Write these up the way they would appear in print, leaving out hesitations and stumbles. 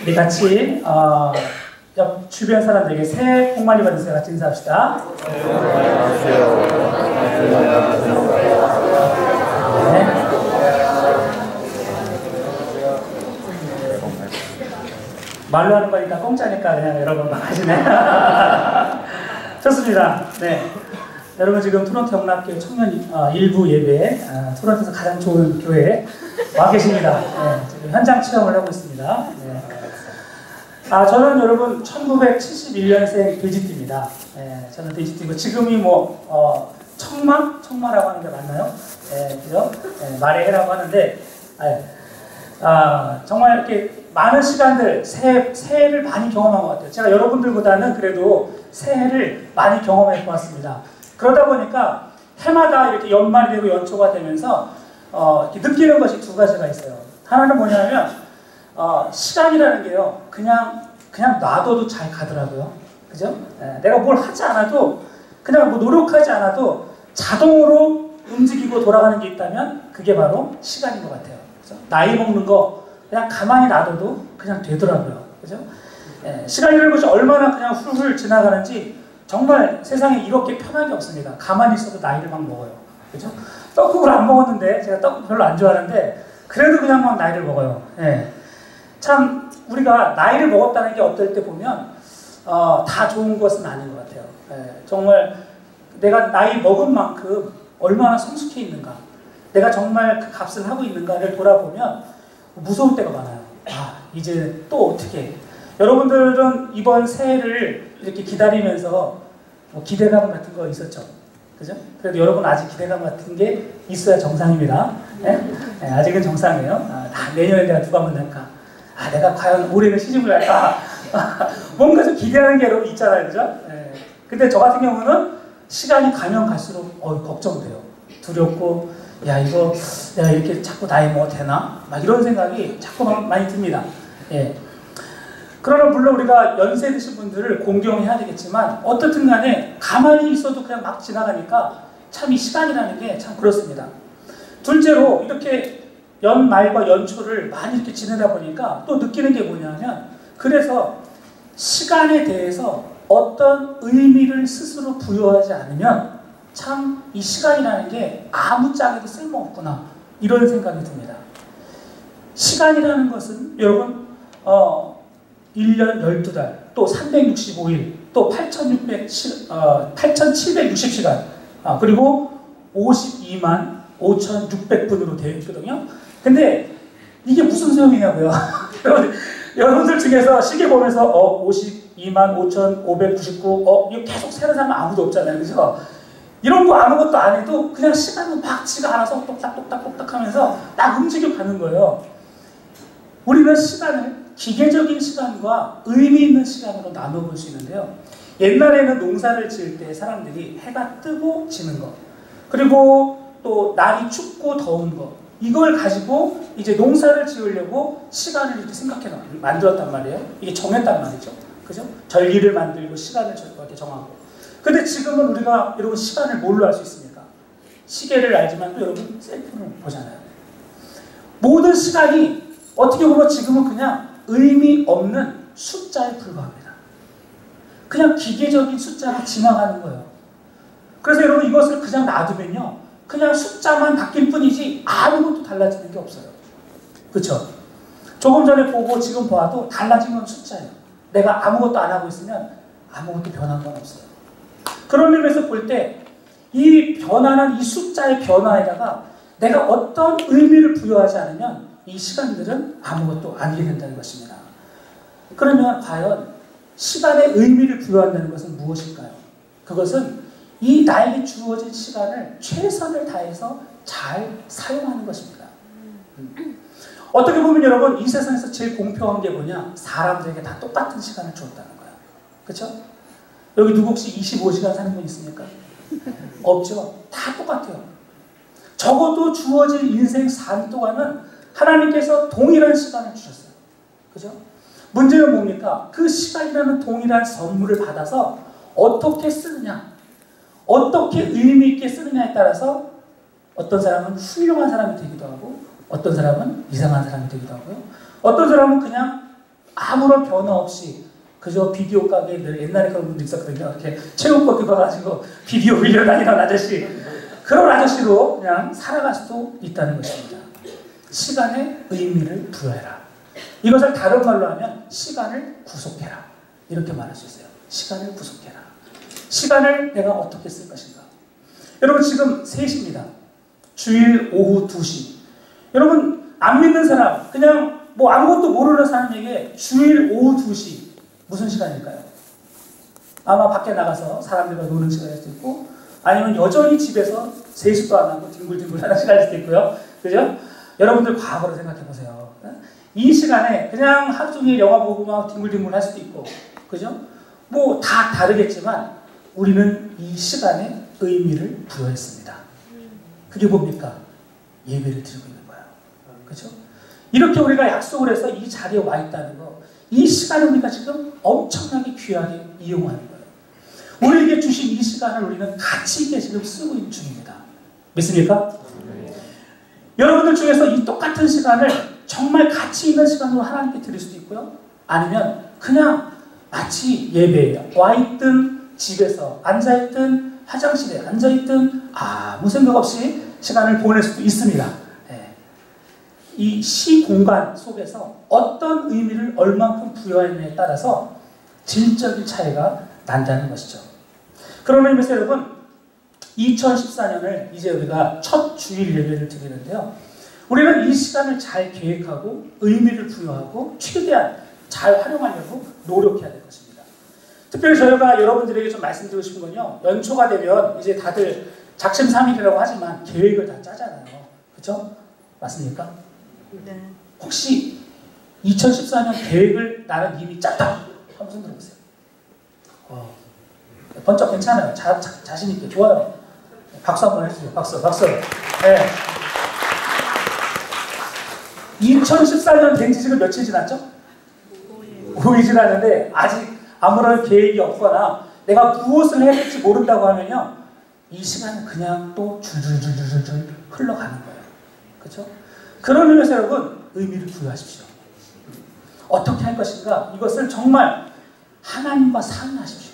우리 같이 옆 주변 사람들에게 새해 복 많이 받으세요. 같이 인사합시다. 네. 말로 하는 거니까 공짜니까 그냥 여러분 막 하시네. 좋습니다. 네. 여러분 지금 토론토 영락교회 청년 일부 예배, 토론토에서 가장 좋은 교회에 와 계십니다. 네, 지금 현장 체험을 하고 있습니다. 네. 저는 여러분 1971년생 돼지띠입니다. 네, 저는 돼지띠고 지금이 뭐 청마라고 하는 게 맞나요? 네, 그죠? 네, 말의 해라고 하는데 정말 이렇게 많은 시간들 새해를 많이 경험한 것 같아요. 제가 여러분들보다는 그래도 새해를 많이 경험해 보았습니다. 그러다 보니까 해마다 이렇게 연말이 되고 연초가 되면서 이렇게 느끼는 것이 두 가지가 있어요. 하나는 뭐냐면 시간이라는 게요, 그냥 놔둬도 잘 가더라고요. 그죠? 내가 뭘 하지 않아도, 그냥 뭐 노력하지 않아도 자동으로 움직이고 돌아가는 게 있다면 그게 바로 시간인 것 같아요. 그죠? 나이 먹는 거 그냥 가만히 놔둬도 그냥 되더라고요. 그죠? 시간이라는 것이 얼마나 그냥 훌훌 지나가는지 정말 세상에 이렇게 편한 게 없습니다. 가만히 있어도 나이를 막 먹어요. 그죠? 떡국을 안 먹었는데, 제가 떡국 별로 안 좋아하는데, 그래도 그냥 막 나이를 먹어요. 예. 참, 우리가 나이를 먹었다는 게 어떨 때 보면, 다 좋은 것은 아닌 것 같아요. 예. 정말 내가 나이 먹은 만큼 얼마나 성숙해 있는가, 내가 정말 그 값을 하고 있는가를 돌아보면 무서울 때가 많아요. 이제 또 어떻게. 여러분들은 이번 새해를 이렇게 기다리면서 뭐 기대감 같은 거 있었죠? 그죠? 그래도 여러분 아직 기대감 같은 게 있어야 정상입니다. 네? 네, 아직은 정상이에요. 내년에 내가 누가 만날까? 내가 과연 올해는 시집을 갈까? 뭔가 좀 기대하는 게 여러분 있잖아요. 그죠? 네. 근데 저 같은 경우는 시간이 가면 갈수록 걱정돼요. 두렵고, 이거 내가 이렇게 자꾸 나이 먹어도 되나? 막 이런 생각이 자꾸 많이 듭니다. 예. 그러나 물론 우리가 연세 드신 분들을 공경해야 되겠지만 어떻든 간에 가만히 있어도 그냥 막 지나가니까 참 이 시간이라는 게 참 그렇습니다. 둘째로 이렇게 연말과 연초를 많이 이렇게 지내다 보니까 또 느끼는 게 뭐냐면, 그래서 시간에 대해서 어떤 의미를 스스로 부여하지 않으면 참 이 시간이라는 게 아무짝에도 쓸모없구나, 이런 생각이 듭니다. 시간이라는 것은 여러분 1년 12달, 또 365일, 또 8760시간, 그리고 52만 5600분으로 되어 있거든요. 근데 이게 무슨 소용이냐고요. 여러분들 중에서 시계 보면서 52만 5599, 이거 계속 세는 사람은 아무도 없잖아요. 그죠? 이런 거 아무것도 안 해도 그냥 시간은 막 지가 알아서 똑딱똑딱 하면서 딱 움직여 가는 거예요. 우리는 시간을 기계적인 시간과 의미 있는 시간으로 나눠볼 수 있는데요. 옛날에는 농사를 지을 때 사람들이 해가 뜨고 지는 것, 그리고 또 날이 춥고 더운 것, 이걸 가지고 이제 농사를 지으려고 시간을 이렇게 생각해 만들었단 말이에요. 이게 정했단 말이죠. 그죠? 절기를 만들고 시간을 이렇게 정하고. 근데 지금은 우리가 여러분 시간을 뭘로 알 수 있습니까? 시계를 알지만 또 여러분 셀폰을 보잖아요. 모든 시간이 어떻게 보면 지금은 그냥 의미 없는 숫자에 불과합니다. 그냥 기계적인 숫자가 지나가는 거예요. 그래서 여러분 이것을 그냥 놔두면요, 그냥 숫자만 바뀔 뿐이지 아무것도 달라지는 게 없어요. 그렇죠? 조금 전에 보고 지금 봐도 달라진 건 숫자예요. 내가 아무것도 안 하고 있으면 아무것도 변한 건 없어요. 그런 의미에서 볼 때 이 변화는 이 숫자의 변화에다가 내가 어떤 의미를 부여하지 않으면 이 시간들은 아무것도 아니게 된다는 것입니다. 그러면 과연 시간에 의미를 부여한다는 것은 무엇일까요? 그것은 이 나에게 주어진 시간을 최선을 다해서 잘 사용하는 것입니다. 어떻게 보면 여러분 이 세상에서 제일 공평한 게 뭐냐? 사람들에게 다 똑같은 시간을 주었다는 거야. 그렇죠? 여기 누구 혹시 25시간 사는 분 있습니까? 없죠? 다 똑같아요. 적어도 주어진 인생 삶 동안은 하나님께서 동일한 시간을 주셨어요. 그죠? 문제는 뭡니까? 그 시간이라는 동일한 선물을 받아서 어떻게 쓰느냐, 어떻게 의미 있게 쓰느냐에 따라서 어떤 사람은 훌륭한 사람이 되기도 하고 어떤 사람은 이상한 사람이 되기도 하고요. 어떤 사람은 그냥 아무런 변화 없이 그저 비디오 가게에 옛날에 그런 분도 있었거든요. 이렇게 체육복 입어가지고 비디오 빌려다니던 아저씨. 그런 아저씨로 그냥 살아갈 수도 있다는 것입니다. 시간에 의미를 부여해라. 이것을 다른 말로 하면 시간을 구속해라. 이렇게 말할 수 있어요. 시간을 구속해라. 시간을 내가 어떻게 쓸 것인가. 여러분 지금 3시입니다. 주일 오후 2시. 여러분 안 믿는 사람, 그냥 뭐 아무것도 모르는 사람에게 주일 오후 2시 무슨 시간일까요? 아마 밖에 나가서 사람들과 노는 시간일 수도 있고, 아니면 여전히 집에서 세수도 안 하고 뒹굴뒹굴 하는 시간일 수도 있고요. 그죠? 여러분들 과거를 생각해 보세요. 이 시간에 그냥 하루 종일 영화 보고 막 뒹굴뒹굴 할 수도 있고, 그죠? 뭐 다 다르겠지만 우리는 이 시간에 의미를 부여했습니다. 그게 뭡니까? 예배를 드리고 있는 거예요. 그죠? 이렇게 우리가 약속을 해서 이 자리에 와 있다는 거, 이 시간을 우리가 지금 엄청나게 귀하게 이용하는 거예요. 우리에게 주신 이 시간을 우리는 가치 있게 지금 쓰고 있는 중입니다. 믿습니까? 여러분들 중에서 이 똑같은 시간을 정말 가치 있는 시간으로 하나님께 드릴 수도 있고요. 아니면 그냥 마치 예배에 와 있든 집에서 앉아있든 화장실에 앉아있든 아무 생각 없이 시간을 보낼 수도 있습니다. 이 시공간 속에서 어떤 의미를 얼만큼 부여했느냐에 따라서 질적인 차이가 난다는 것이죠. 그런 의미에서 여러분 2014년을 이제 우리가 첫 주일 예배를 드리는데요. 우리는 이 시간을 잘 계획하고 의미를 부여하고 최대한 잘 활용하려고 노력해야 될 것입니다. 특별히 저희가 여러분들에게 좀 말씀드리고 싶은 건요. 연초가 되면 이제 다들 작심삼일이라고 하지만 계획을 다 짜잖아요. 그렇죠? 맞습니까? 네. 혹시 2014년 계획을 나는 이미 짰다. 한번 손 들어보세요. 번쩍 괜찮아요. 자신 있게 좋아요. 박수 한번 해주세요. 박수. 네. 2014년 된 지 지금 며칠 지났죠? 5일 지났는데 아직 아무런 계획이 없거나 내가 무엇을 해야 될지 모른다고 하면요. 이 시간은 그냥 또 줄줄줄줄줄 흘러가는 거예요. 그렇죠? 그런 의미에서 여러분 의미를 부여하십시오. 어떻게 할 것인가? 이것을 정말 하나님과 상의하십시오.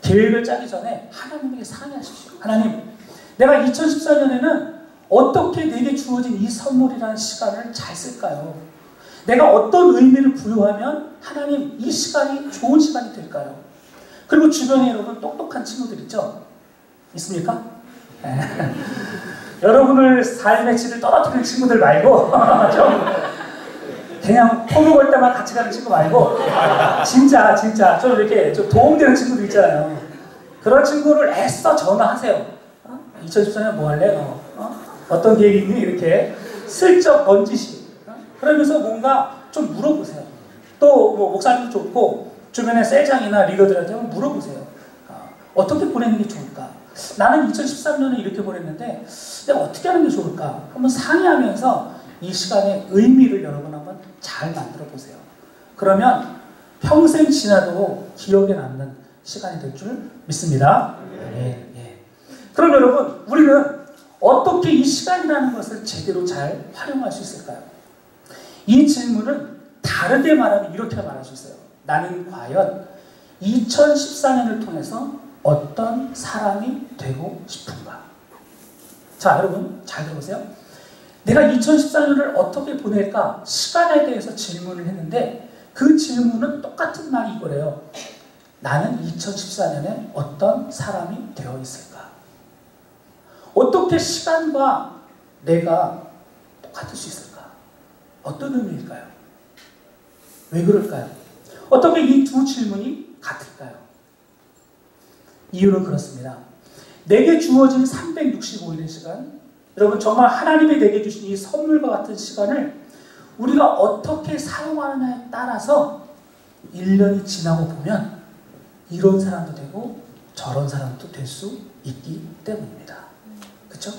계획을 짜기 전에 하나님에게 상의하십시오. 하나님, 내가 2014년에는 어떻게 내게 주어진 이 선물이라는 시간을 잘 쓸까요? 내가 어떤 의미를 부여하면 하나님 이 시간이 좋은 시간이 될까요? 그리고 주변에 여러분 똑똑한 친구들 있죠? 있습니까? 여러분을 삶의 질을 떨어뜨리는 친구들 말고 좀 그냥 포부 걸 때만 같이 가는 친구 말고 진짜 좀 이렇게 좀 도움되는 친구들 있잖아요. 그런 친구를 애써 전화하세요. 2014년 뭐 할래? 어떤 계획이 있니? 이렇게 슬쩍 던지시. 그러면서 뭔가 좀 물어보세요. 또 뭐 목사님도 좋고 주변의 셀장이나 리더들한테 한번 물어보세요. 어떻게 보내는 게 좋을까? 나는 2013년에 이렇게 보냈는데 내가 어떻게 하는 게 좋을까? 한번 상의하면서 이 시간의 의미를 여러분 한번 잘 만들어 보세요. 그러면 평생 지나도 기억에 남는 시간이 될 줄 믿습니다. 예. 그럼 여러분 우리는 어떻게 이 시간이라는 것을 제대로 잘 활용할 수 있을까요? 이 질문은 다르게 말하면 이렇게 말할 수 있어요. 나는 과연 2014년을 통해서 어떤 사람이 되고 싶은가? 자, 여러분 잘 들어보세요. 내가 2014년을 어떻게 보낼까? 시간에 대해서 질문을 했는데 그 질문은 똑같은 말이 이거래요. 나는 2014년에 어떤 사람이 되어 있을까? 어떻게 시간과 내가 똑같을 수 있을까? 어떤 의미일까요? 왜 그럴까요? 어떻게 이 두 질문이 같을까요? 이유는 그렇습니다. 내게 주어진 365일의 시간, 여러분 정말 하나님이 내게 주신 이 선물과 같은 시간을 우리가 어떻게 사용하느냐에 따라서 1년이 지나고 보면 이런 사람도 되고 저런 사람도 될 수 있기 때문입니다. 그렇죠?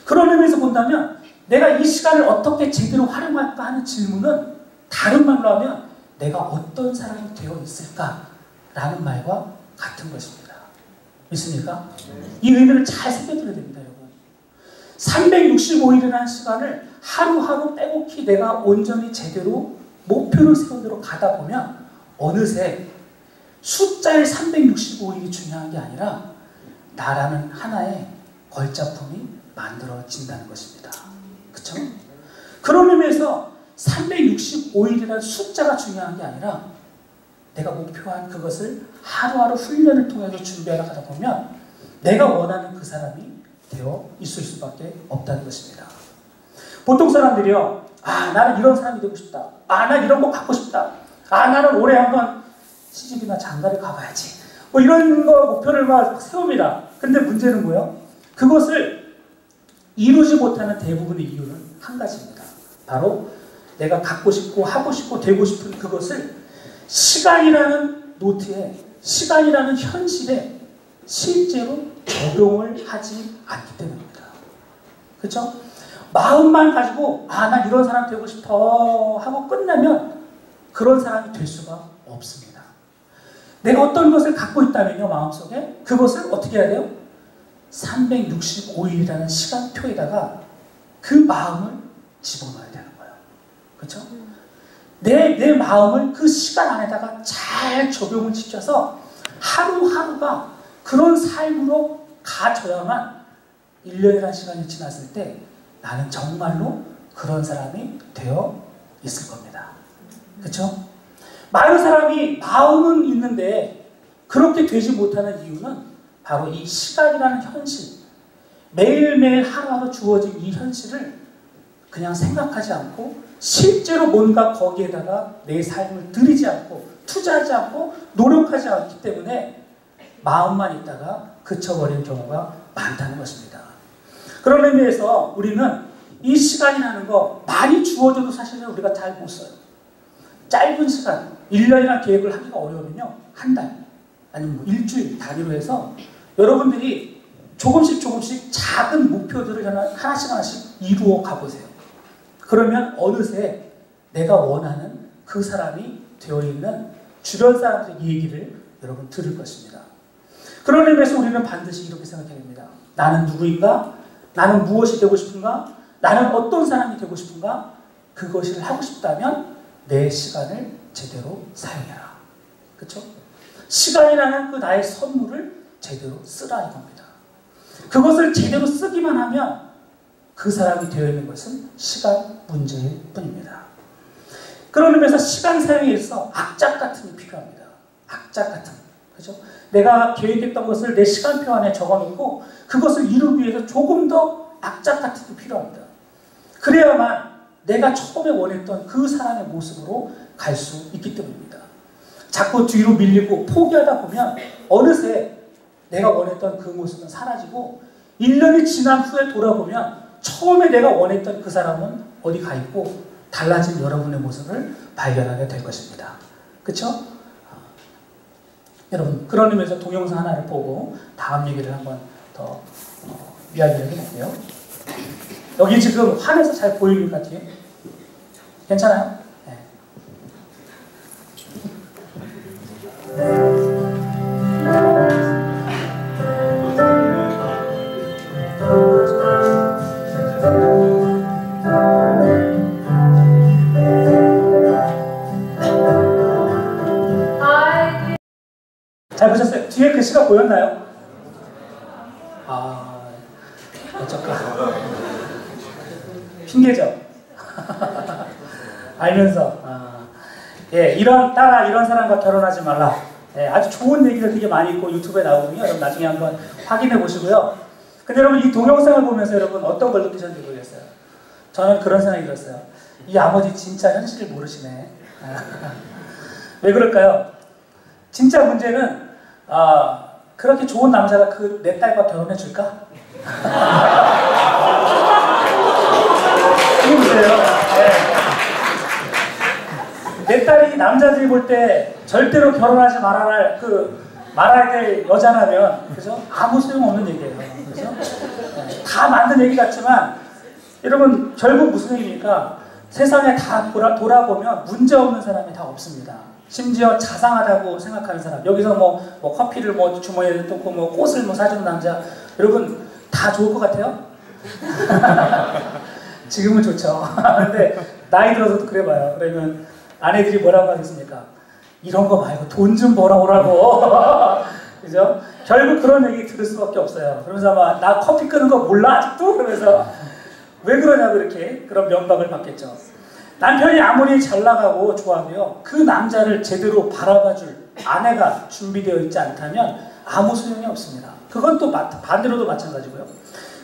그런 의미에서 본다면 내가 이 시간을 어떻게 제대로 활용할까 하는 질문은 다른 말로 하면 내가 어떤 사람이 되어 있을까라는 말과 같은 것입니다. 믿습니까? 이 의미를 잘 새겨들어야 됩니다, 여러분. 365일이라는 시간을 하루하루 빼곡히 내가 온전히 제대로 목표를 세운 대로 가다 보면 어느새 숫자의 365일이 중요한 게 아니라 나라는 하나의 걸작품이 만들어진다는 것입니다. 그쵸? 그런 의미에서 365일이라는 숫자가 중요한 게 아니라 내가 목표한 그것을 하루하루 훈련을 통해서 준비하다 가다 보면 내가 원하는 그 사람이 되어 있을 수밖에 없다는 것입니다. 보통 사람들이요, 나는 이런 사람이 되고 싶다. 난 이런 거 갖고 싶다. 나는 올해 한번 시집이나 장가를 가봐야지. 뭐 이런 거 목표를 막 세웁니다. 근데 문제는 뭐예요? 그것을 이루지 못하는 대부분의 이유는 한 가지입니다. 바로 내가 갖고 싶고 하고 싶고 되고 싶은 그것을 시간이라는 노트에, 시간이라는 현실에 실제로 적용을 하지 않기 때문입니다. 그렇죠? 마음만 가지고 난 이런 사람 되고 싶어 하고 끝나면 그런 사람이 될 수가 없습니다. 내가 어떤 것을 갖고 있다면요, 마음속에 그것을 어떻게 해야 돼요? 365일이라는 시간표에다가 그 마음을 집어넣어야 되는 거예요. 그렇죠? 내 마음을 그 시간 안에다가 잘 적용을 시켜서 하루하루가 그런 삶으로 가져야만 1년이라는 시간이 지났을 때 나는 정말로 그런 사람이 되어 있을 겁니다. 그렇죠? 많은 사람이 마음은 있는데 그렇게 되지 못하는 이유는 바로 이 시간이라는 현실, 매일매일 하루하루 주어진 이 현실을 그냥 생각하지 않고 실제로 뭔가 거기에다가 내 삶을 들이지 않고 투자하지 않고 노력하지 않기 때문에 마음만 있다가 그쳐버리는 경우가 많다는 것입니다. 그런 의미에서 우리는 이 시간이라는 거 많이 주어져도 사실은 우리가 잘 못 써요. 짧은 시간, 1년이라는 계획을 하기가 어려우면요, 한 달, 아니면 뭐 일주일 단위로 해서 여러분들이 조금씩 작은 목표들을 하나씩 이루어 가보세요. 그러면 어느새 내가 원하는 그 사람이 되어 있는 주변 사람들의 얘기를 여러분 들을 것입니다. 그런 의미에서 우리는 반드시 이렇게 생각해야 됩니다. 나는 누구인가? 나는 무엇이 되고 싶은가? 나는 어떤 사람이 되고 싶은가? 그것을 하고 싶다면 내 시간을 제대로 사용해라. 그렇죠? 시간이라는 그 나의 선물을 제대로 쓰라 이겁니다. 그것을 제대로 쓰기만 하면 그 사람이 되어 있는 것은 시간 문제일 뿐입니다. 그런 의미에서 시간 사용에 있어서 악작 같음이 필요합니다. 악작 같음. 그렇죠? 내가 계획했던 것을 내 시간표 안에 적어놓고 그것을 이루기 위해서 조금 더 악작 같음이 필요합니다. 그래야만 내가 처음에 원했던 그 사람의 모습으로 갈 수 있기 때문입니다. 자꾸 뒤로 밀리고 포기하다 보면 어느새 내가 원했던 그 모습은 사라지고 1년이 지난 후에 돌아보면 처음에 내가 원했던 그 사람은 어디 가 있고 달라진 여러분의 모습을 발견하게 될 것입니다. 그렇죠? 여러분, 그런 의미에서 동영상 하나를 보고 다음 얘기를 한번 더 이야기를 해볼게요. 여기 지금 환해서 잘 보입니까, 뒤에? 괜찮아요? 네. 잘 보셨어요? 뒤에 글씨가 보였나요? 어쩔까? 핑계죠? 알면서 이런 사람과 결혼하지 말라. 아주 좋은 얘기를 되게 많이 있고 유튜브에 나오거든요. 여러분 나중에 한번 확인해 보시고요. 근데 여러분 이 동영상을 보면서 여러분 어떤 걸 느끼셨는지 모르겠어요. 저는 그런 생각이 들었어요. 이 아버지 진짜 현실을 모르시네. 왜 그럴까요? 진짜 문제는 그렇게 좋은 남자가 내 딸과 결혼해 줄까? 이게 문제예요. 내 딸이 남자들이 볼 때 절대로 결혼하지 말아야 될 여자라면, 그죠? 아무 소용없는 얘기예요. 그죠? 다 맞는 얘기 같지만, 여러분, 결국 무슨 얘기입니까? 세상에 다 돌아보면 문제 없는 사람이 다 없습니다. 심지어 자상하다고 생각하는 사람, 여기서 뭐 커피를 주머니에 넣고 꽃을 사주는 남자, 여러분 다 좋을 것 같아요? 지금은 좋죠. 근데 나이 들어서도 그래봐요. 그러면 아내들이 뭐라고 하겠습니까? 이런 거 말고 돈 좀 벌어오라고. 그죠? 결국 그런 얘기 들을 수밖에 없어요. 그러면서 아마 나 커피 끄는 거 몰라 아직도? 그러면서 왜 그러냐고 이렇게 그런 면박을 받겠죠. 남편이 아무리 잘 나가고 좋아도요, 그 남자를 제대로 바라봐줄 아내가 준비되어 있지 않다면 아무 소용이 없습니다. 그건 또 반대로도 마찬가지고요.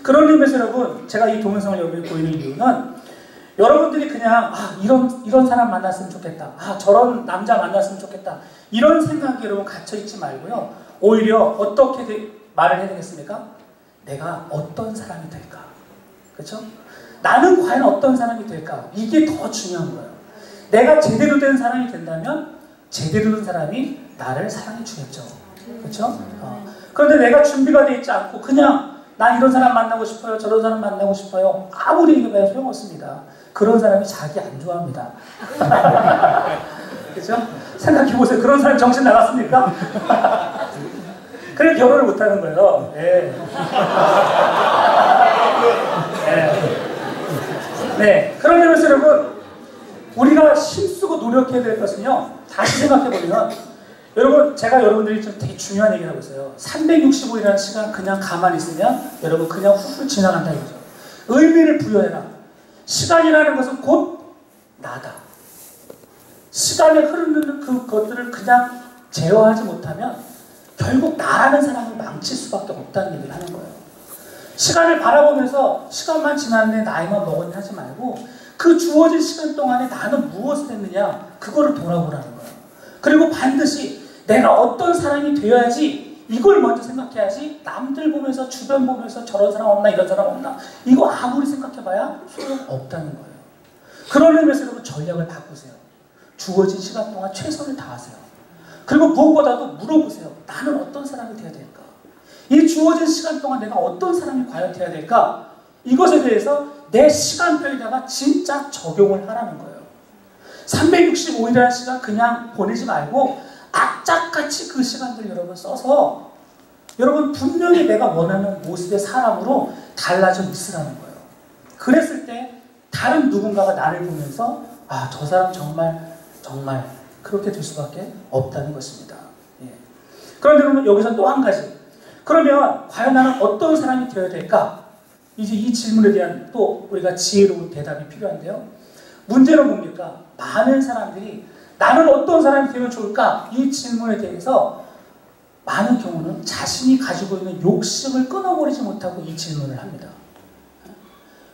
그런 의미에서 여러분, 제가 이 동영상을 여러분이 보이는 이유는 여러분들이 그냥 이런 사람 만났으면 좋겠다, 저런 남자 만났으면 좋겠다, 이런 생각이 여러분 갇혀있지 말고요, 오히려 어떻게 말을 해야 되겠습니까? 내가 어떤 사람이 될까? 그렇죠? 나는 과연 어떤 사람이 될까? 이게 더 중요한 거예요. 내가 제대로 된 사람이 된다면 제대로 된 사람이 나를 사랑해 주겠죠. 그렇죠? 그런데 내가 준비가 되어 있지 않고 그냥 난 이런 사람 만나고 싶어요, 저런 사람 만나고 싶어요, 아무리 얘기해도 소용없습니다. 그런 사람이 자기 안 좋아합니다. 그렇죠? 생각해보세요. 그런 사람 정신 나갔습니까? 그래 결혼을 못하는 거예요. 네. 네. 그런 의미에서 여러분, 우리가 힘쓰고 노력해야 될 것은요, 다시 생각해보면, 여러분, 제가 여러분들이 좀 되게 중요한 얘기를 하고 있어요. 365일이라는 시간 그냥 가만히 있으면 여러분 그냥 훌훌 지나간다는 거죠. 의미를 부여해라. 시간이라는 것은 곧 나다. 시간에 흐르는 그것들을 그냥 제어하지 못하면 결국 나라는 사람을 망칠 수밖에 없다는 얘기를 하는 거예요. 시간을 바라보면서 시간만 지났네, 나이만 먹었네 하지 말고 그 주어진 시간 동안에 나는 무엇을 했느냐, 그거를 돌아보라는 거예요. 그리고 반드시 내가 어떤 사람이 되어야지, 이걸 먼저 생각해야지. 남들 보면서, 주변 보면서 저런 사람 없나, 이런 사람 없나, 이거 아무리 생각해봐야 소용없다는 거예요. 그런 의미에서 여러분 전략을 바꾸세요. 주어진 시간 동안 최선을 다하세요. 그리고 무엇보다도 물어보세요. 나는 어떤 사람이 되어야 될까? 이 주어진 시간 동안 내가 어떤 사람이 과연 되어야 될까? 이것에 대해서 내 시간표에다가 진짜 적용을 하라는 거예요. 365일이라는 시간 그냥 보내지 말고 악착같이 그 시간들 여러분 써서 여러분 분명히 내가 원하는 모습의 사람으로 달라져 있으라는 거예요. 그랬을 때 다른 누군가가 나를 보면서 저 사람 정말 그렇게 될 수밖에 없다는 것입니다. 예. 그런데 여러분 여기서 또 한 가지, 그러면 과연 나는 어떤 사람이 되어야 될까? 이제 이 질문에 대한 또 우리가 지혜로운 대답이 필요한데요. 문제는 뭡니까? 많은 사람들이 나는 어떤 사람이 되면 좋을까? 이 질문에 대해서 많은 경우는 자신이 가지고 있는 욕심을 끊어버리지 못하고 이 질문을 합니다.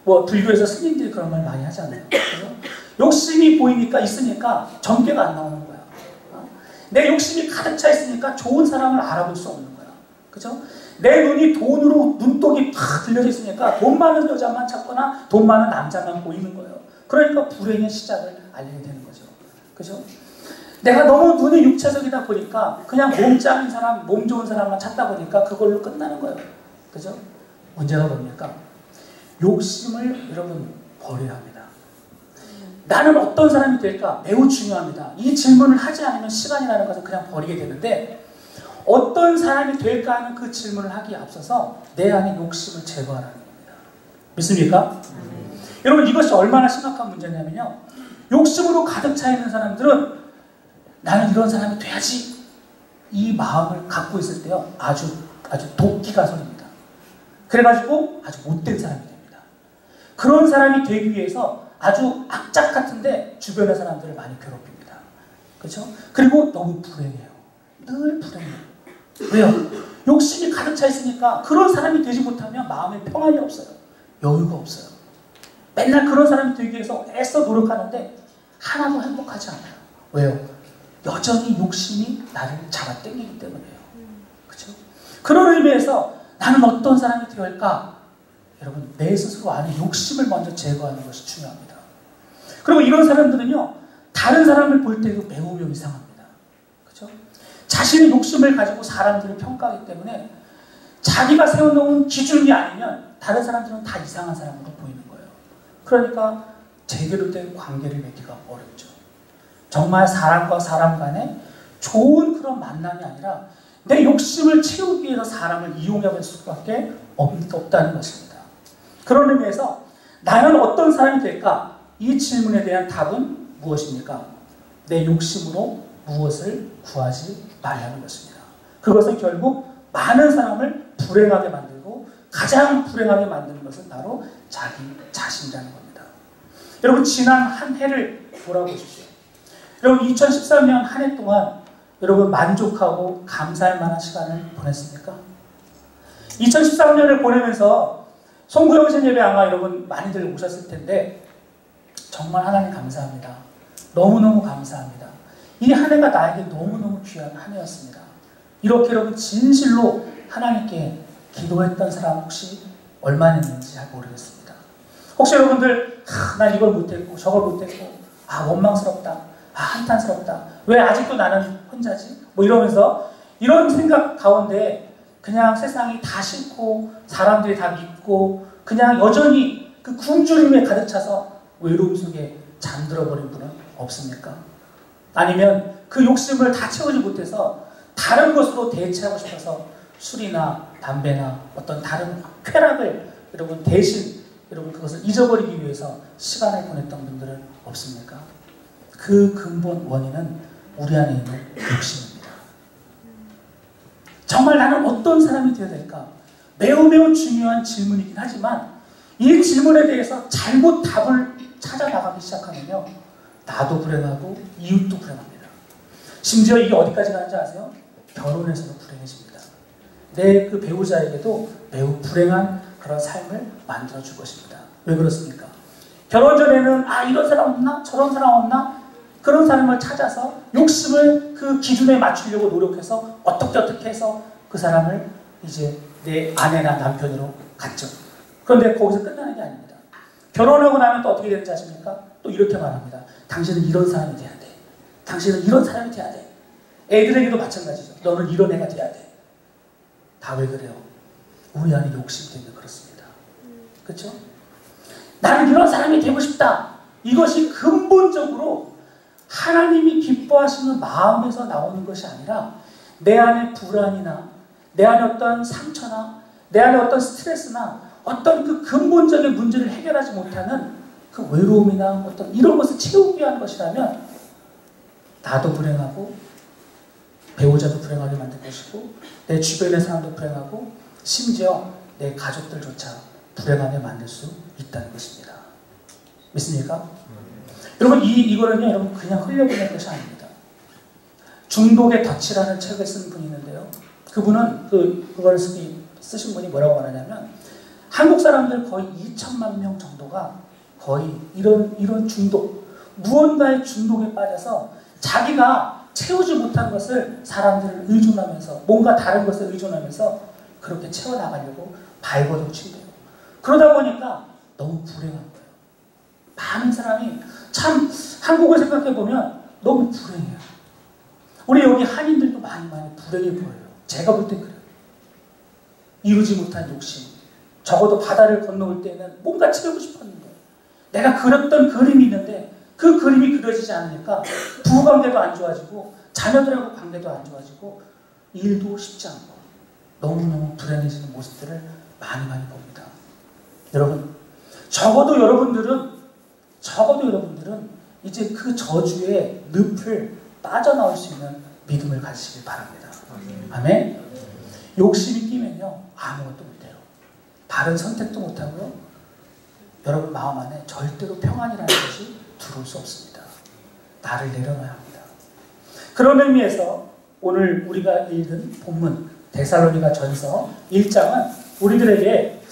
뭐 불교에서 스님들이 그런 말 많이 하잖아요. 그래서 욕심이 보이니까 있으니까 전개가 안 나오는 거야. 내 욕심이 가득 차 있으니까 좋은 사람을 알아볼 수 없는 거야. 그죠? 내 눈이 돈으로 눈독이 팍 들려져 있으니까 돈 많은 여자만 찾거나 돈 많은 남자만 보이는 거예요. 그러니까 불행의 시작을 알리게 되는 거죠. 그죠? 내가 너무 눈이 육체적이다 보니까 그냥 몸 짱인 사람, 몸 좋은 사람만 찾다 보니까 그걸로 끝나는 거예요. 그죠? 문제가 뭡니까? 욕심을 여러분 버려야 합니다. 나는 어떤 사람이 될까? 매우 중요합니다. 이 질문을 하지 않으면 시간이라는 것을 그냥 버리게 되는데, 어떤 사람이 될까 하는 그 질문을 하기에 앞서서 내 안에 욕심을 제거하라는 겁니다. 믿습니까? 여러분 이것이 얼마나 심각한 문제냐면요, 욕심으로 가득 차 있는 사람들은 나는 이런 사람이 돼야지, 이 마음을 갖고 있을 때요 아주 도끼가 서립니다. 그래가지고 아주 못된 사람이 됩니다. 그런 사람이 되기 위해서 아주 악착 같은데 주변의 사람들을 많이 괴롭힙니다. 그렇죠? 그리고 너무 불행해요. 늘 불행해요. 왜요? 욕심이 가득 차 있으니까 그런 사람이 되지 못하면 마음에 평안이 없어요. 여유가 없어요. 맨날 그런 사람이 되기 위해서 애써 노력하는데 하나도 행복하지 않아요. 왜요? 여전히 욕심이 나를 잡아당기기 때문에요. 그렇죠? 그런 의미에서 나는 어떤 사람이 되어야 할까? 여러분 내 스스로 안에 욕심을 먼저 제거하는 것이 중요합니다. 그리고 이런 사람들은요 다른 사람을 볼 때도 매우 이상합니다. 그렇죠? 자신의 욕심을 가지고 사람들을 평가하기 때문에 자기가 세워놓은 기준이 아니면 다른 사람들은 다 이상한 사람으로 보이는 거예요. 그러니까 제대로 된 관계를 맺기가 어렵죠. 정말 사람과 사람 간에 좋은 그런 만남이 아니라 내 욕심을 채우기 위해서 사람을 이용해볼 수밖에 없다는 것입니다. 그런 의미에서 나는 어떤 사람이 될까? 이 질문에 대한 답은 무엇입니까? 내 욕심으로 무엇을 구하지 말라는 것입니다. 그것은 결국 많은 사람을 불행하게 만들고 가장 불행하게 만드는 것은 바로 자기 자신이라는 겁니다. 여러분, 지난 한 해를 돌아보십시오. 여러분, 2013년 한 해 동안 여러분 만족하고 감사할 만한 시간을 보냈습니까? 2013년을 보내면서 송구영신 예배 아마 여러분 많이들 오셨을 텐데 정말 하나님 감사합니다. 너무너무 감사합니다. 이 한 해가 나에게 너무너무 귀한 한 해였습니다. 이렇게 여러분 진실로 하나님께 기도했던 사람 혹시 얼마나 있는지 잘 모르겠습니다. 혹시 여러분들 난 이걸 못했고 저걸 못했고 원망스럽다, 한탄스럽다, 왜 아직도 나는 혼자지? 뭐 이러면서 이런 생각 가운데 그냥 세상이 다 싫고 사람들이 다 믿고 그냥 여전히 그 굶주림에 가득 차서 외로움 속에 잠들어버린 분은 없습니까? 아니면 그 욕심을 다 채우지 못해서 다른 것으로 대체하고 싶어서 술이나 담배나 어떤 다른 쾌락을 여러분 대신 여러분 그것을 잊어버리기 위해서 시간을 보냈던 분들은 없습니까? 그 근본 원인은 우리 안에 있는 욕심입니다. 정말 나는 어떤 사람이 되어야 될까? 매우 중요한 질문이긴 하지만 이 질문에 대해서 잘못 답을 찾아 나가기 시작하면요, 나도 불행하고 이웃도 불행합니다. 심지어 이게 어디까지 가는지 아세요? 결혼에서도 불행해집니다. 내 그 배우자에게도 매우 불행한 그런 삶을 만들어줄 것입니다. 왜 그렇습니까? 결혼 전에는 이런 사람 없나? 저런 사람 없나? 그런 사람을 찾아서 욕심을 그 기준에 맞추려고 노력해서 어떻게 해서 그 사람을 이제 내 아내나 남편으로 갖죠. 그런데 거기서 끝나는 게 아닙니다. 결혼하고 나면 또 어떻게 되는지 아십니까? 또 이렇게 말합니다. 당신은 이런 사람이 돼야 돼. 당신은 이런 사람이 돼야 돼. 애들에게도 마찬가지죠. 너는 이런 애가 돼야 돼. 다 왜 그래요? 우리 안에 욕심 때문에 그렇습니다. 그렇죠? 나는 이런 사람이 되고 싶다. 이것이 근본적으로 하나님이 기뻐하시는 마음에서 나오는 것이 아니라 내 안에 불안이나 내 안에 어떤 상처나 내 안에 어떤 스트레스나 어떤 그 근본적인 문제를 해결하지 못하는 그 외로움이나 어떤 이런 것을 채우기 위한 것이라면 나도 불행하고 배우자도 불행하게 만들 것이고 내 주변의 사람도 불행하고 심지어 내 가족들조차 불행하게 만들 수 있다는 것입니다. 믿습니까? 여러분 이거는요 여러분 그냥 흘려보낼 것이 아닙니다. 중독의 덫이라는 책을 쓴 분이 있는데요. 그분은 그걸 쓰신 분이 뭐라고 말하냐면 한국 사람들 거의 2천만 명 정도가 거의 이런 중독, 무언가의 중독에 빠져서 자기가 채우지 못한 것을 사람들을 의존하면서 뭔가 다른 것을 의존하면서 그렇게 채워나가려고 발버둥 친대요. 그러다 보니까 너무 불행한 거예요. 많은 사람이 참 한국을 생각해보면 너무 불행해요. 우리 여기 한인들도 많이 불행해 보여요. 제가 볼 땐 그래요. 이루지 못한 욕심. 적어도 바다를 건너올 때는 뭔가 채우고 싶었는데 내가 그렸던 그림이 있는데 그 그림이 그려지지 않으니까 부부관계도 안 좋아지고 자녀들하고 관계도 안 좋아지고 일도 쉽지 않고 너무너무 불행해지는 모습들을 많이 봅니다. 여러분 적어도 여러분들은 이제 그 저주의 늪을 빠져나올 수 있는 믿음을 가지시길 바랍니다. 아멘? 욕심이 끼면요 아무것도 못해요. 바른 선택도 못하고요 여러분 마음 안에 절대로 평안이라는 것이 들어올 수 없습니다. 나를 내려놔야 합니다. 그런 의미에서 오늘 우리가 읽은 본문 데살로니가 전서 1장은 우리들에게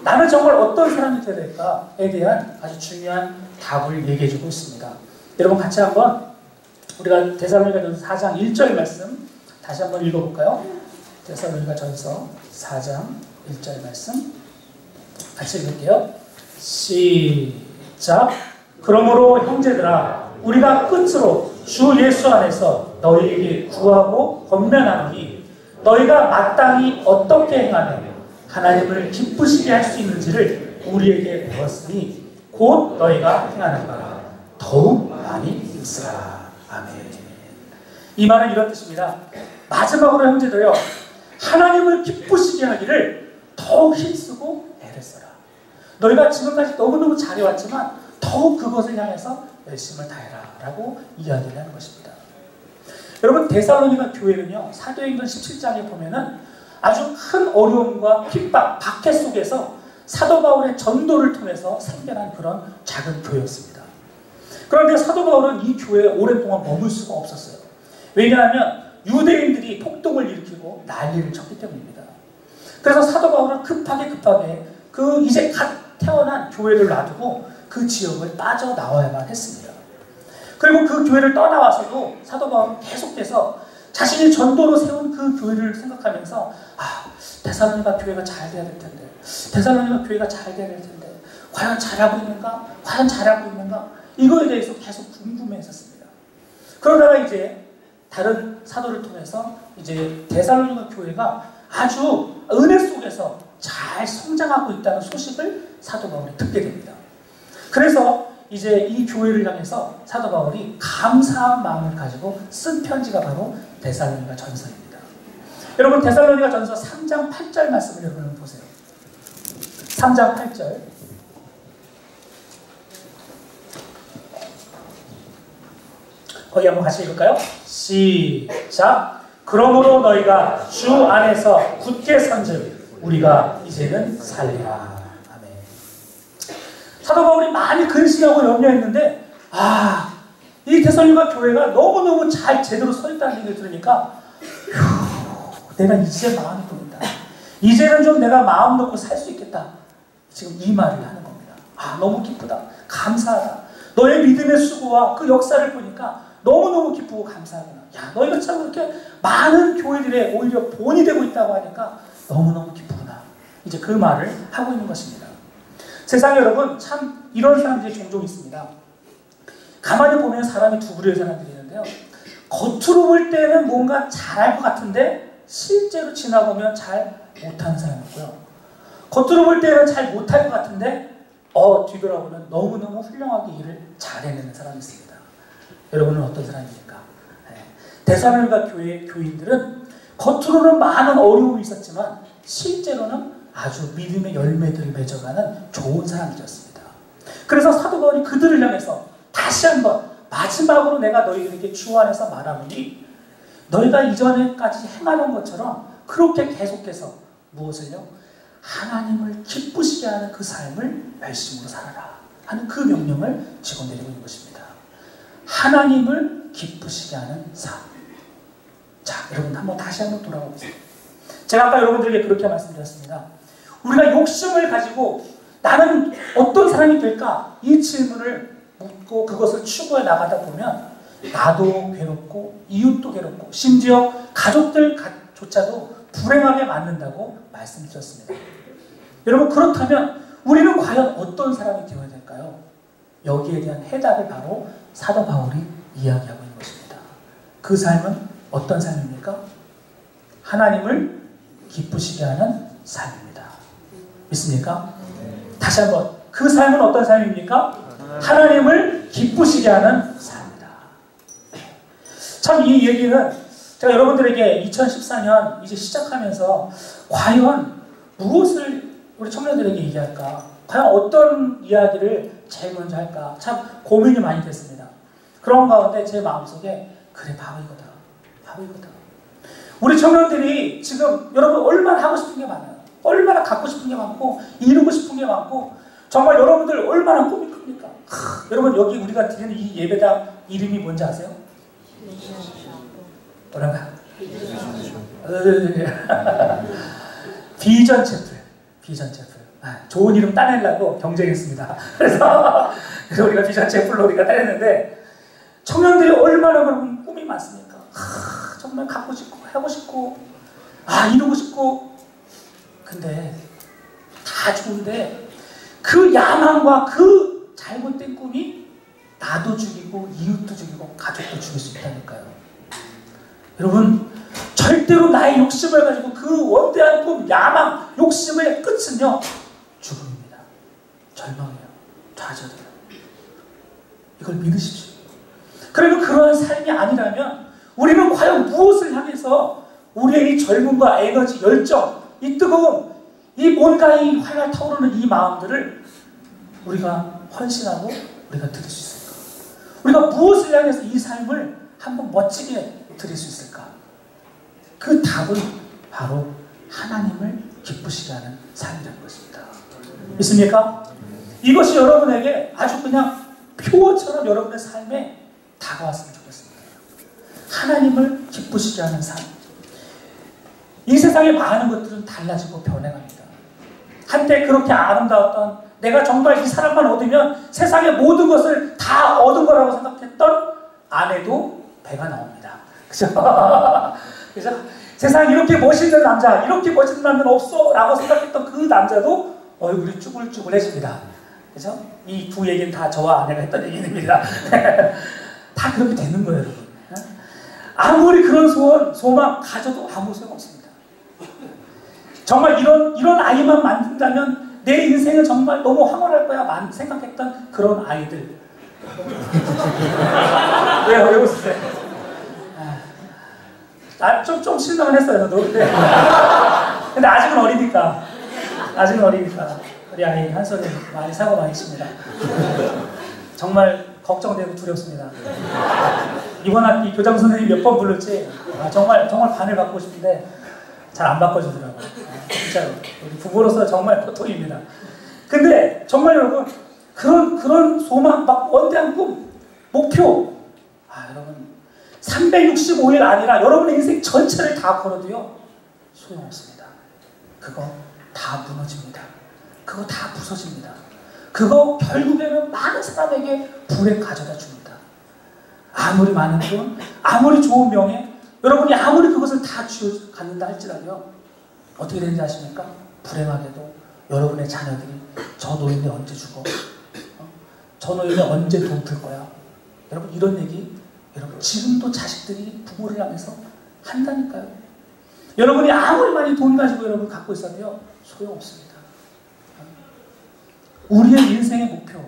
나는 정말 어떤 사람이 되어야 될까에 대한 아주 중요한 답을 얘기해주고 있습니다. 여러분 같이 한번 우리가 데살로니가 전서 4장 1절 말씀 다시 한번 읽어볼까요? 데살로니가 전서 4장 1절 말씀 같이 읽을게요. 시작. 그러므로 형제들아 우리가 끝으로 주 예수 안에서 너희에게 구하고 권면하노니 너희가 마땅히 어떻게 행하면 하나님을 기쁘시게 할 수 있는지를 우리에게 배웠으니 곧 너희가 행하는 바라 더욱 많이 있으라. 아멘. 이 말은 이런 뜻입니다. 마지막으로 형제들요 하나님을 기쁘시게 하기를 더욱 힘쓰고 애를 써라. 너희가 지금까지 너무너무 잘해왔지만 더욱 그것을 향해서 열심을 다해라 라고 이야기를 하는 것입니다. 여러분, 데살로니가 교회는요, 사도행전 17장에 보면은 아주 큰 어려움과 핍박, 박해 속에서 사도 바울의 전도를 통해서 생겨난 그런 작은 교회였습니다. 그런데 사도 바울은 이 교회에 오랫동안 머물 수가 없었어요. 왜냐하면 유대인들이 폭동을 일으키고 난리를 쳤기 때문입니다. 그래서 사도 바울은 급하게 그 이제 갓 태어난 교회를 놔두고 그 지역을 빠져나와야만 했습니다. 그리고 그 교회를 떠나와서도 사도 바울은 계속해서 자신이 전도로 세운 그 교회를 생각하면서 데살로니가 교회가 잘 돼야 될 텐데, 데살로니가 교회가 잘 돼야 될 텐데, 과연 잘하고 있는가? 과연 잘하고 있는가? 이거에 대해서 계속 궁금해했었습니다. 그러다가 이제 다른 사도를 통해서 이제 데살로니가 교회가 아주 은혜 속에서 잘 성장하고 있다는 소식을 사도 바울이 듣게 됩니다. 그래서 이제 이 교회를 향해서 사도 바울이 감사한 마음을 가지고 쓴 편지가 바로 데살로니가 전서입니다. 여러분, 데살로니가 전서 3장 8절 말씀을 여러분 보세요. 3장 8절. 거기 한번 같이 읽을까요? 시작. 그러므로 너희가 주 안에서 굳게 선즉 우리가 이제는 살리라. 아멘. 사도 바울이 많이 근심하고 염려했는데 이 데살로니가 교회가 너무너무 잘 제대로 서 있다는 얘기를 들으니까 내가 이제 마음이 보인다. 이제는 좀 내가 마음 놓고 살 수 있겠다. 지금 이 말을 하는 겁니다. 너무 기쁘다. 감사하다. 너의 믿음의 수고와 그 역사를 보니까 너무너무 기쁘고 감사하구나. 너희가 참 그렇게 많은 교회들의 오히려 본이 되고 있다고 하니까 너무너무 기쁘구나. 이제 그 말을 하고 있는 것입니다. 세상에 여러분, 참 이런 사람들이 종종 있습니다. 가만히 보면 사람이 두 부류의 사람들이 있는데요. 겉으로 볼 때는 뭔가 잘할 것 같은데 실제로 지나보면 잘 못하는 사람이 있고요. 겉으로 볼 때는 잘 못할 것 같은데 뒤돌아보면 너무너무 훌륭하게 일을 잘 해내는 사람이 있습니다. 여러분은 어떤 사람입니까? 데살로니가 교회의 교인들은 겉으로는 많은 어려움이 있었지만 실제로는 아주 믿음의 열매들을 맺어가는 좋은 사람들이었습니다. 그래서 사도 바울이 그들을 향해서 다시 한번 마지막으로 내가 너희들에게 주 안에서 말하노니 너희가 이전에까지 행하는 것처럼 그렇게 계속해서 무엇을요? 하나님을 기쁘시게 하는 그 삶을 열심으로 살아라 하는 그 명령을 지고 내리고 있는 것입니다. 하나님을 기쁘시게 하는 삶. 자, 여러분 다시 한번 돌아가 보세요. 제가 아까 여러분들에게 그렇게 말씀드렸습니다. 우리가 욕심을 가지고 나는 어떤 사람이 될까? 이 질문을 묻고 그것을 추구해 나가다 보면 나도 괴롭고 이웃도 괴롭고 심지어 가족들조차도 불행하게 만든다고 말씀드렸습니다. 여러분, 그렇다면 우리는 과연 어떤 사람이 되어야 될까요? 여기에 대한 해답을 바로 사도 바울이 이야기하고 있는 것입니다. 그 삶은 어떤 삶입니까? 하나님을 기쁘시게 하는 삶입니다. 믿습니까? 다시 한번, 그 삶은 어떤 삶입니까? 하나님을 기쁘시게 하는 삶입니다. 참 이 얘기는 제가 여러분들에게 2014년 이제 시작하면서 과연 무엇을 우리 청년들에게 얘기할까? 과연 어떤 이야기를 제일 먼저 할까? 참 고민이 많이 됐습니다. 그런 가운데 제 마음속에 그래, 바로 이거다. 바로 이거다. 우리 청년들이 지금 여러분 얼마나 하고 싶은 게 많아요. 얼마나 갖고 싶은 게 많고 이루고 싶은 게 많고 정말 여러분들 얼마나 꿈이 큽니까? 여러분, 여기 우리가 드리는 이 예배당 이름이 뭔지 아세요? 뭐란가? 비전 채플. 비전 채플. 좋은 이름 따내려고 경쟁했습니다. 그래서 우리가 비전 채플로 우리가 따냈는데 청년들이 얼마나 그런 꿈이 많습니까? 정말 갖고 싶고 하고 싶고 이루고 싶고. 근데 다 좋은데 그 야망과 그 잘못된 꿈이 나도 죽이고 이웃도 죽이고 가족도 죽일 수 있다니까요. 여러분, 절대로 나의 욕심을 가지고 그 원대한 꿈, 야망, 욕심의 끝은요, 죽음입니다. 절망이에요. 좌절이에요. 이걸 믿으십시오. 그리고 그러한 삶이 아니라면 우리는 과연 무엇을 향해서 우리의 이 젊음과 에너지, 열정, 이 뜨거움, 이 뭔가 이 활활 타오르는 이 마음들을 우리가 헌신하고 우리가 드릴 수 있을까? 우리가 무엇을 향해서 이 삶을 한번 멋지게 드릴 수 있을까? 그 답은 바로 하나님을 기쁘시게 하는 삶이라는 것입니다. 믿습니까? 이것이 여러분에게 아주 그냥 표어처럼 여러분의 삶에 다가왔으면 좋겠습니다. 하나님을 기쁘시게 하는 삶. 이 세상의 많은 것들은 달라지고 변해갑니다. 한때 그렇게 아름다웠던, 내가 정말 이 사람만 얻으면 세상의 모든 것을 다 얻은 거라고 생각했던 아내도 배가 나옵니다. 그죠? 그죠? 세상에 이렇게 멋있는 남자, 이렇게 멋있는 남자는 없어 라고 생각했던 그 남자도 얼굴이 쭈글쭈글해집니다. 그죠? 이 두 얘기는 다 저와 아내가 했던 얘기입니다. 다 그렇게 되는 거예요, 여러분. 아무리 그런 소망 가져도 아무 소용 없습니다. 정말 이런 아이만 만든다면 내 인생은 정말 너무 황홀할 거야 생각했던 그런 아이들. 왜요? 왜 웃으세요? 좀 실망은 했어요, 저도. 근데 아직은 어리니까. 우리 아이 한솔이 많이 사고 많이 칩니다. 정말 걱정되고 두렵습니다. 이번 학기 교장 선생님이 몇 번 부를지 정말 반을 받고 싶은데 잘 안 바꿔주더라고요. 진짜로. 우리 부모로서 정말 고통입니다. 근데 정말 여러분, 그런 소망, 막 원대한 꿈, 목표, 여러분 365일 아니라 여러분의 인생 전체를 다 걸어도요 소용없습니다. 그거 다 무너집니다. 그거 다 부서집니다. 그거 결국에는 많은 사람에게 불에 가져다 줍니다. 아무리 많은 돈, 아무리 좋은 명예, 여러분이 아무리 그것을 다 쥐어갖는다 할지라도요 어떻게 되는지 아십니까? 불행하게도 여러분의 자녀들이 저 노인네 언제 죽어? 저 노인네 언제 돈 풀 거야? 여러분 이런 얘기 여러분 지금도 자식들이 부모를 향해서 한다니까요. 여러분이 아무리 많이 돈 가지고 여러분 갖고 있어도요 소용없습니다. 우리의 인생의 목표,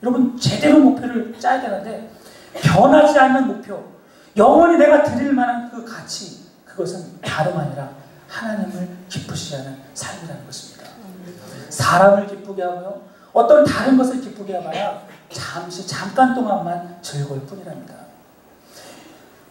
여러분 제대로 목표를 짜야 되는데 변하지 않는 목표, 영원히 내가 드릴 만한 그 가치, 그것은 다름 아니라 하나님을 기쁘시게 하는 삶이라는 것입니다. 사람을 기쁘게 하고요 어떤 다른 것을 기쁘게 해봐야 잠깐 동안만 즐거울 뿐이랍니다.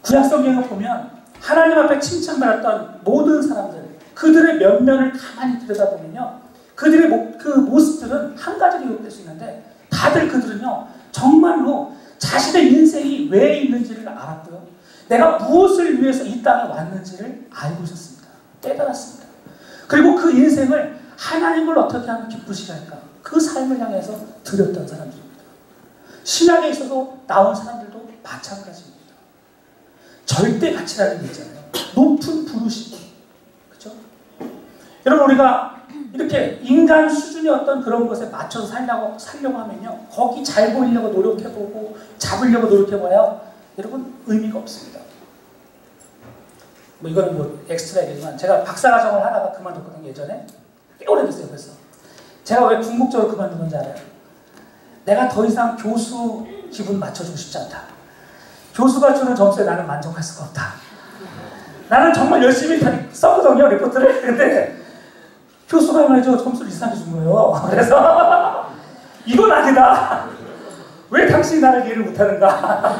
구약 성경을 보면 하나님 앞에 칭찬받았던 모든 사람들, 그들의 면면을 가만히 들여다보면요 그들의 그 모습들은 한 가지로 기록될 수 있는데 다들 그들은요 정말로 자신의 인생이 왜 있는지를 알았고요 내가 무엇을 위해서 이 땅에 왔는지를 알고 있었습니다. 깨달았습니다. 그리고 그 인생을 하나님을 어떻게 하면 기쁘시게 할까, 그 삶을 향해서 드렸던 사람들입니다. 신약에 있어서 나온 사람들도 마찬가지입니다. 절대 가치라는 게 있잖아요. 높은 부르심. 그렇죠? 여러분 우리가 이렇게 인간 수준의 어떤 그런 것에 맞춰서 살려고 하면요 거기 잘 보이려고 노력해보고 잡으려고 노력해봐야 여러분 의미가 없습니다. 뭐 이거는 뭐 엑스트라 얘기지만 제가 박사과정을 하다가 그만뒀거든요. 예전에 꽤 오래됐어요. 그래서 제가 왜 궁극적으로 그만두는지 알아요? 내가 더 이상 교수 기분 맞춰주고 싶지 않다. 교수가 주는 점수에 나는 만족할 수가 없다. 나는 정말 열심히 썼거든요 리포트를. 근데 교수가 말이죠 점수를 이상하게 준 거예요. 그래서 이건 아니다. 왜 당신이 나를 이해를 못하는가.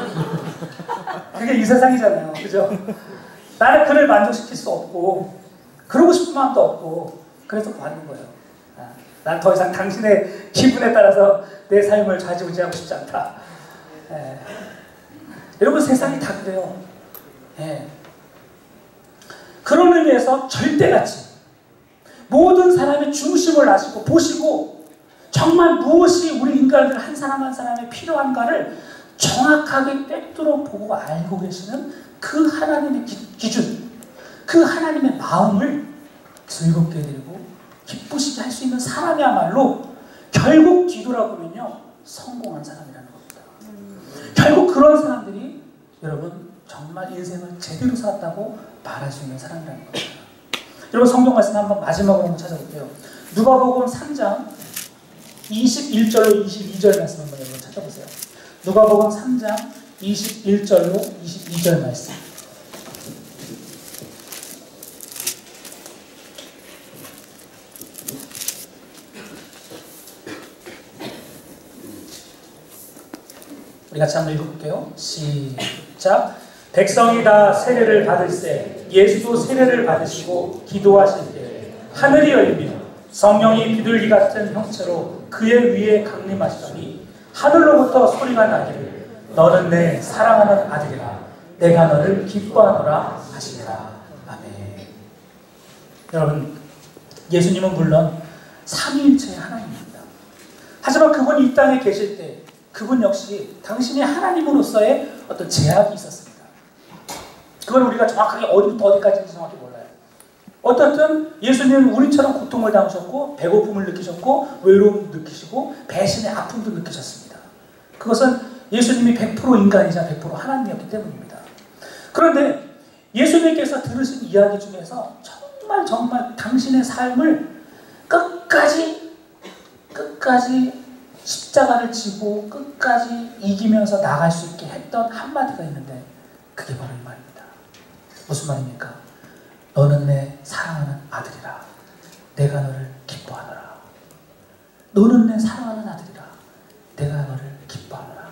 그게 이 세상이잖아요. 그죠? 나는 그를 만족시킬 수 없고 그러고 싶은 마음도 없고 그래서 관둔 거예요. 난 더 이상 당신의 기분에 따라서 내 삶을 좌지우지하고 싶지 않다. 여러분 세상이 다 그래요. 그런 의미에서 절대가치, 모든 사람의 중심을 아시고 보시고 정말 무엇이 우리 인간들 한 사람 한 사람에 필요한가를 정확하게 꿰뚫어 보고 알고 계시는 그 하나님의 기준, 그 하나님의 마음을 즐겁게 해드리고 기쁘시게 할 수 있는 사람이야말로 결국 뒤돌아보면요 성공한 사람이라는 겁니다. 결국 그런 사람들이 여러분 정말 인생을 제대로 살았다고 말할 수 있는 사람이라는 겁니다. 여러분 성경 말씀 한번 마지막으로 한번 찾아볼게요. 누가복음 3장 21절로 22절 말씀 한번 여러분 찾아보세요. 누가복음 3장 21절로 22절 말씀. 우리 같이 한번 읽어볼게요. 시작. 백성이 다 세례를 받을세 예수도 세례를 받으시고 기도하실 때 하늘이 열리며 성령이 비둘기 같은 형체로 그의 위에 강림하시더니 하늘로부터 소리가 나기를 너는 내 사랑하는 아들이라 내가 너를 기뻐하노라 하시니라. 아멘. 여러분, 예수님은 물론 삼위일체의 하나님입니다. 하지만 그분이 이 땅에 계실 때 그분 역시 당신이 하나님으로서의 어떤 제약이 있었습니다. 그걸 우리가 정확하게 어디부터 어디까지인지 정확히 몰라요. 어떻든 예수님은 우리처럼 고통을 당하셨고 배고픔을 느끼셨고 외로움을 느끼시고 배신의 아픔도 느끼셨습니다. 그것은 예수님이 100% 인간이자 100% 하나님이었기 때문입니다. 그런데 예수님께서 들으신 이야기 중에서 정말 당신의 삶을 끝까지 십자가를 지고 끝까지 이기면서 나갈 수 있게 했던 한마디가 있는데 그게 바로 이 말입니다. 무슨 말입니까? 너는 내 사랑하는 아들이라 내가 너를 기뻐하노라. 너는 내 사랑하는 아들이라 내가 너를 기뻐하노라.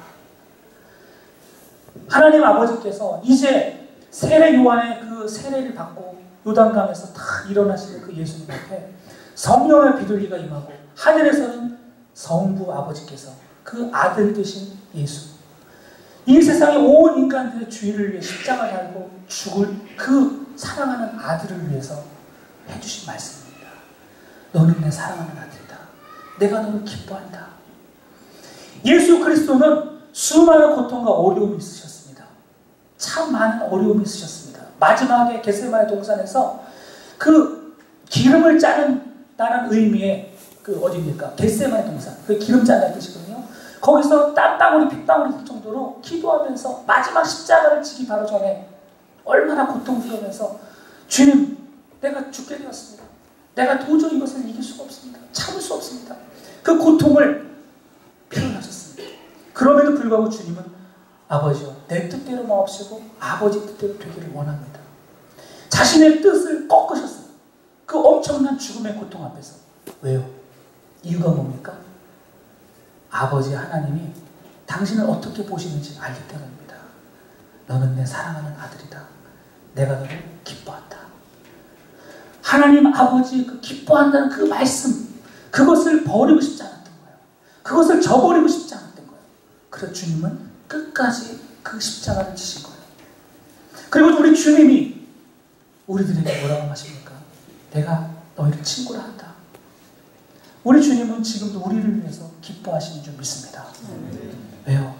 하나님 아버지께서 이제 세례 요한의 그 세례를 받고 요단강에서 다 일어나시는 그 예수님 앞에 성령의 비둘기가 임하고 하늘에서는 성부 아버지께서 그 아들 되신 예수, 이 세상의 온 인간들의 주의를 위해 십자가를 달고 죽을 그 사랑하는 아들을 위해서 해주신 말씀입니다. 너는 내 사랑하는 아들이다. 내가 너를 기뻐한다. 예수 그리스도는 수많은 고통과 어려움이 있으셨습니다. 참 많은 어려움이 있으셨습니다. 마지막에 겟세마네 동산에서 그 기름을 짜는다는 의미의 그 어디입니까? 겟세마네 동산. 그 기름 짜는 뜻이거든요. 거기서 땀방울이 핏방울이 될 정도로 기도하면서 마지막 십자가를 지기 바로 전에 얼마나 고통스러우면서 주님, 내가 죽게 되었습니다. 내가 도저히 이것을 이길 수가 없습니다. 참을 수 없습니다. 그 고통을 표현하셨습니다. 그럼에도 불구하고 주님은 아버지여 내 뜻대로 마옵시고 아버지 뜻대로 되기를 원합니다. 자신의 뜻을 꺾으셨어요. 그 엄청난 죽음의 고통 앞에서. 왜요? 이유가 뭡니까? 아버지 하나님이 당신을 어떻게 보시는지 알기 때문입니다. 너는 내 사랑하는 아들이다. 내가 너를 기뻐한다. 하나님 아버지 그 기뻐한다는 그 말씀, 그것을 버리고 싶지 않았던 거예요. 그것을 저버리고 싶지 않았던 거예요. 그래서 주님은 끝까지 그 십자가를 지신 거예요. 그리고 우리 주님이 우리들에게 뭐라고 하십니까? 내가 너희를 친구라 한다. 우리 주님은 지금도 우리를 위해서 기뻐하시는 줄 믿습니다. 왜요?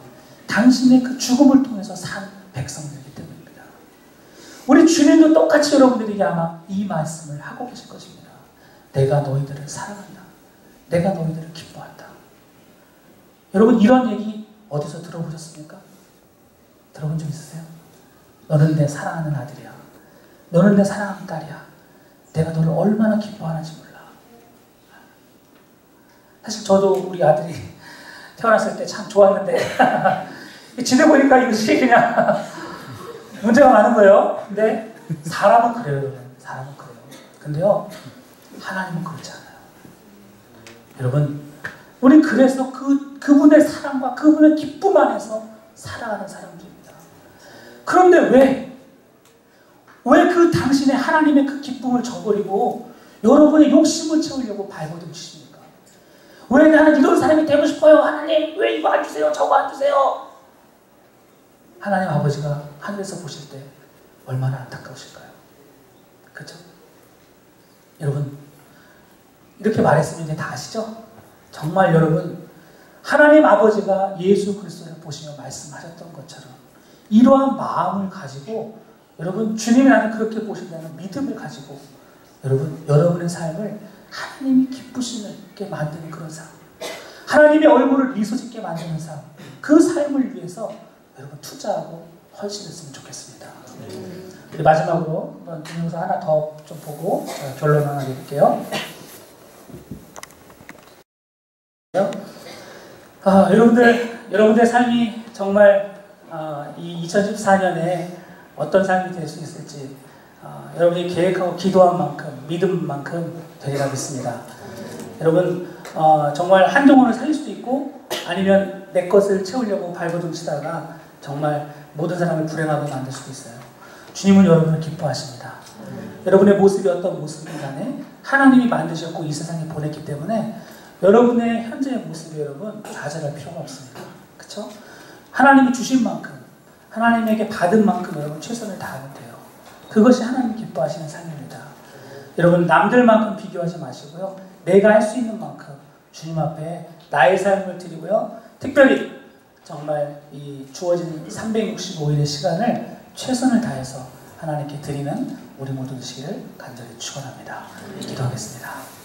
당신의 그 죽음을 통해서 산 백성들이기 때문입니다. 우리 주님도 똑같이 여러분들에게 아마 이 말씀을 하고 계실 것입니다. 내가 너희들을 사랑한다. 내가 너희들을 기뻐한다. 여러분 이런 얘기 어디서 들어보셨습니까? 들어본 적 있으세요? 너는 내 사랑하는 아들이야. 너는 내 사랑하는 딸이야. 내가 너를 얼마나 기뻐하는지 몰라. 사실 저도 우리 아들이 태어났을 때 참 좋았는데 지내보니까 이것이 그냥 문제가 많은 거예요. 근데 사람은 그래요. 사람은 그래요. 근데요 하나님은 그렇지 않아요. 여러분 우리 그래서 그분의 사랑과 그분의 기쁨 안에서 살아가는 사람들입니다. 그런데 왜 그 당신의 하나님의 그 기쁨을 저버리고 여러분의 욕심을 채우려고 발버둥 치십니까? 왜 나는 이런 사람이 되고 싶어요? 하나님 왜 이거 안 주세요? 저거 안 주세요? 하나님 아버지가 하늘에서 보실 때 얼마나 안타까우실까요? 그렇죠? 여러분 이렇게 말했으면 이제 다 아시죠? 정말 여러분 하나님 아버지가 예수 그리스도를 보시며 말씀하셨던 것처럼 이러한 마음을 가지고 여러분 주님이 나를 그렇게 보신다는 믿음을 가지고 여러분의 삶을 하나님이 기쁘시게 만드는 그런 삶, 하나님의 얼굴을 미소짓게 만드는 삶, 그 삶을 위해서 여러분 투자하고 헌신했으면 좋겠습니다. 우리 마지막으로 한번 동영상 하나 더 좀 보고 결론 하나 내릴게요. 여러분들의 삶이 정말 이 2014년에 어떤 삶이 될 수 있을지 여러분이 계획하고 기도한 만큼 믿은 만큼 되리라 믿습니다. 여러분 정말 한동훈을 살릴 수도 있고 아니면 내 것을 채우려고 발버둥 치다가 정말 모든 사람을 불행하게 만들 수도 있어요. 주님은 여러분을 기뻐하십니다. 여러분의 모습이 어떤 모습이든 간에 하나님이 만드셨고 이 세상에 보냈기 때문에 여러분의 현재의 모습이 여러분 좌절할 필요가 없습니다. 그렇죠? 하나님이 주신 만큼, 하나님에게 받은 만큼 여러분 최선을 다하면 돼요. 그것이 하나님이 기뻐하시는 삶입니다. 여러분 남들만큼 비교하지 마시고요. 내가 할 수 있는 만큼 주님 앞에 나의 삶을 드리고요. 특별히 정말 이 주어진 365일의 시간을 최선을 다해서 하나님께 드리는 우리 모두 되시기를 간절히 축원합니다. 기도하겠습니다.